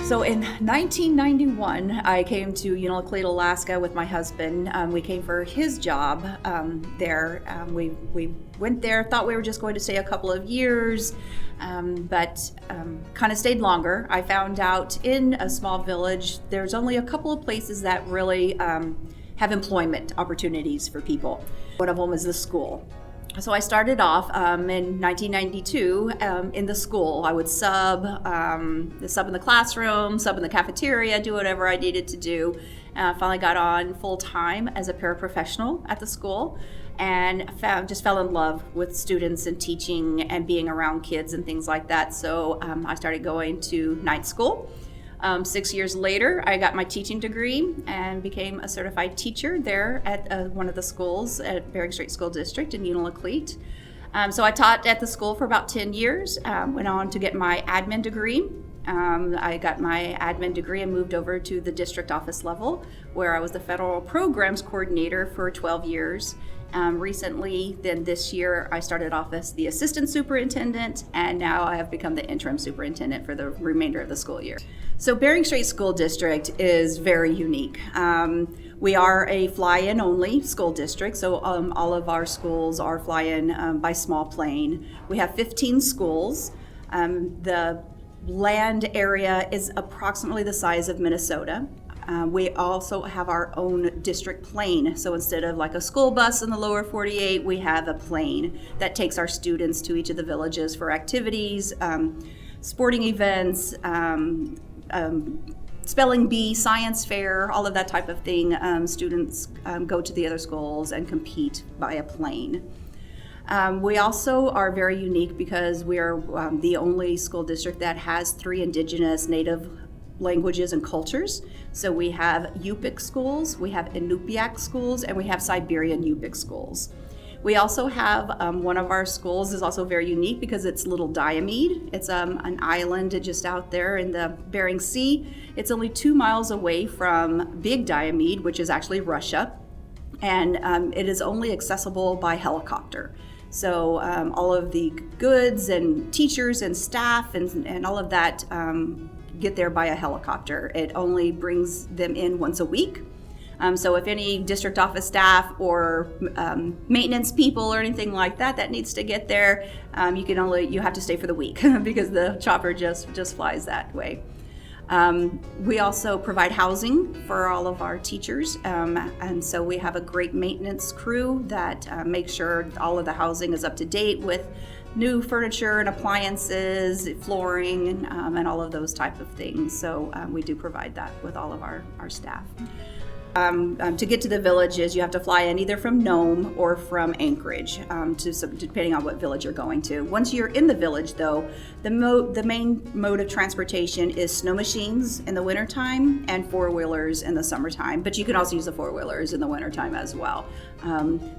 So in 1991, I came to Unalakleet, Alaska with my husband. We came for his job there. We went there, thought we were just going to stay a couple of years, but kind of stayed longer. I found out in a small village, there's only a couple of places that really have employment opportunities for people. One of them is the school. So I started off in 1992 in the school. I would sub in the classroom, sub in the cafeteria, do whatever I needed to do. Finally got on full time as a paraprofessional at the school, and just fell in love with students and teaching and being around kids and things like that. So I started going to night school. 6 years later, I got my teaching degree and became a certified teacher there at one of the schools at Bering Strait School District in Unalakleet. So I taught at the school for about 10 years, went on to get my admin degree. I got my admin degree and moved over to the district office level, where I was the federal programs coordinator for 12 years. Recently, then this year, I started off as the assistant superintendent, and now I have become the interim superintendent for the remainder of the school year. So Bering Strait School District is very unique. We are a fly-in only school district, so all of our schools are fly-in by small plane. We have 15 schools. The land area is approximately the size of Minnesota. We also have our own district plane. So instead of like a school bus in the lower 48, we have a plane that takes our students to each of the villages for activities, sporting events, spelling bee, science fair, all of that type of thing. Students go to the other schools and compete by a plane. We also are very unique because we are the only school district that has 3 indigenous native languages and cultures. So we have Yupik schools, we have Inupiaq schools, and we have Siberian Yupik schools. We also have one of our schools is also very unique because it's Little Diomede. It's an island just out there in the Bering Sea. It's only 2 miles away from Big Diomede, which is actually Russia, and it is only accessible by helicopter. So all of the goods and teachers and staff and all of that get there by a helicopter. It only brings them in once a week. So if any district office staff or maintenance people or anything like that needs to get there, you have to stay for the week because the chopper just flies that way. We also provide housing for all of our teachers, and so we have a great maintenance crew that makes sure all of the housing is up to date with new furniture and appliances, flooring, and all of those type of things. So we do provide that with all of our staff. To get to the villages, you have to fly in either from Nome or from Anchorage, depending on what village you're going to. Once you're in the village, though, the main mode of transportation is snow machines in the wintertime and four-wheelers in the summertime, but you can also use the four-wheelers in the wintertime as well.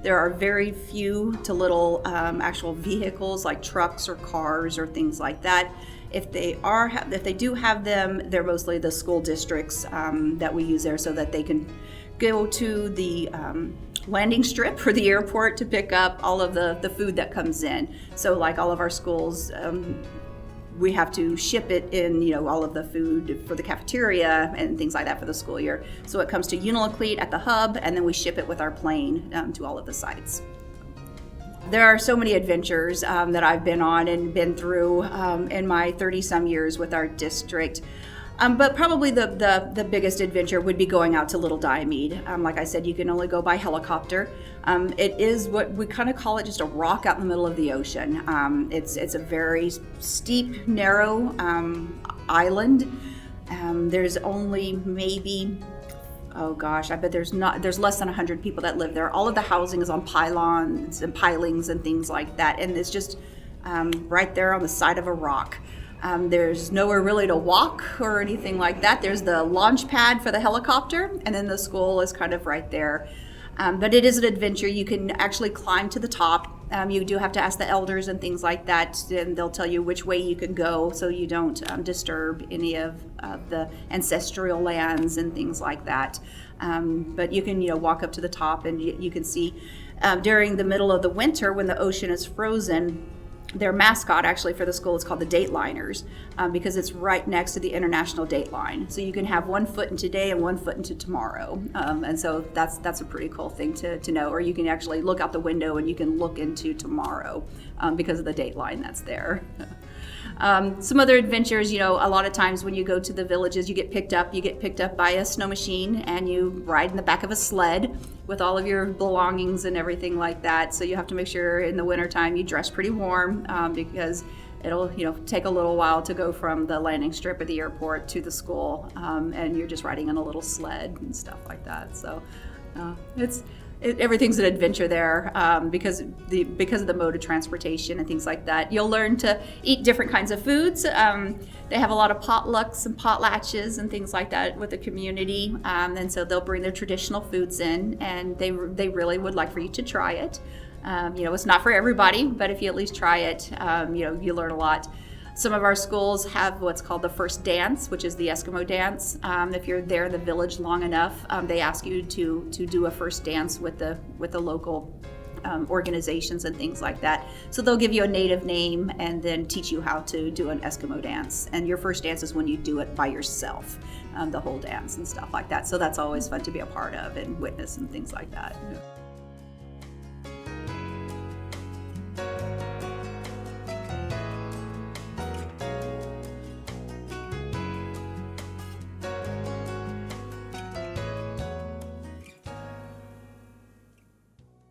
There are very few to little actual vehicles like trucks or cars or things like that. If they do have them, they're mostly the school districts that we use there so that they can go to the landing strip for the airport to pick up all of the food that comes in. So like all of our schools, we have to ship it in, all of the food for the cafeteria and things like that for the school year. So it comes to Unalakleet at the hub, and then we ship it with our plane to all of the sites. There are so many adventures that I've been on and been through in my 30-some years with our district. But probably the biggest adventure would be going out to Little Diomede. Like I said, you can only go by helicopter. It is what we kind of call it, just a rock out in the middle of the ocean. It's a very steep, narrow island. There's only maybe, I bet there's less than 100 people that live there. All of the housing is on pylons and pilings and things like that, and it's just right there on the side of a rock. There's nowhere really to walk or anything like that. There's the launch pad for the helicopter, and then the school is kind of right there. But it is an adventure. You can actually climb to the top. You do have to ask the elders and things like that, and they'll tell you which way you can go so you don't disturb any of the ancestral lands and things like that. But you can walk up to the top, and you can see during the middle of the winter when the ocean is frozen, their mascot actually for the school is called the Dateliners, because it's right next to the international date line. So you can have 1 foot in today and 1 foot into tomorrow. And so that's a pretty cool thing to know. Or you can actually look out the window and you can look into tomorrow because of the date line that's there. Some other adventures, a lot of times when you go to the villages, you get picked up by a snow machine, and you ride in the back of a sled with all of your belongings and everything like that. So you have to make sure in the wintertime you dress pretty warm, because it'll take a little while to go from the landing strip of the airport to the school, and you're just riding on a little sled and stuff like that. So everything's an adventure there, because of the mode of transportation and things like that. You'll learn to eat different kinds of foods. They have a lot of potlucks and potlatches and things like that with the community, and so they'll bring their traditional foods in, and they really would like for you to try it. It's not for everybody, but if you at least try it, you learn a lot. Some of our schools have what's called the first dance, which is the Eskimo dance. If you're there in the village long enough, they ask you to do a first dance with the local organizations and things like that. So they'll give you a native name and then teach you how to do an Eskimo dance. And your first dance is when you do it by yourself, the whole dance and stuff like that. So that's always fun to be a part of and witness and things like that.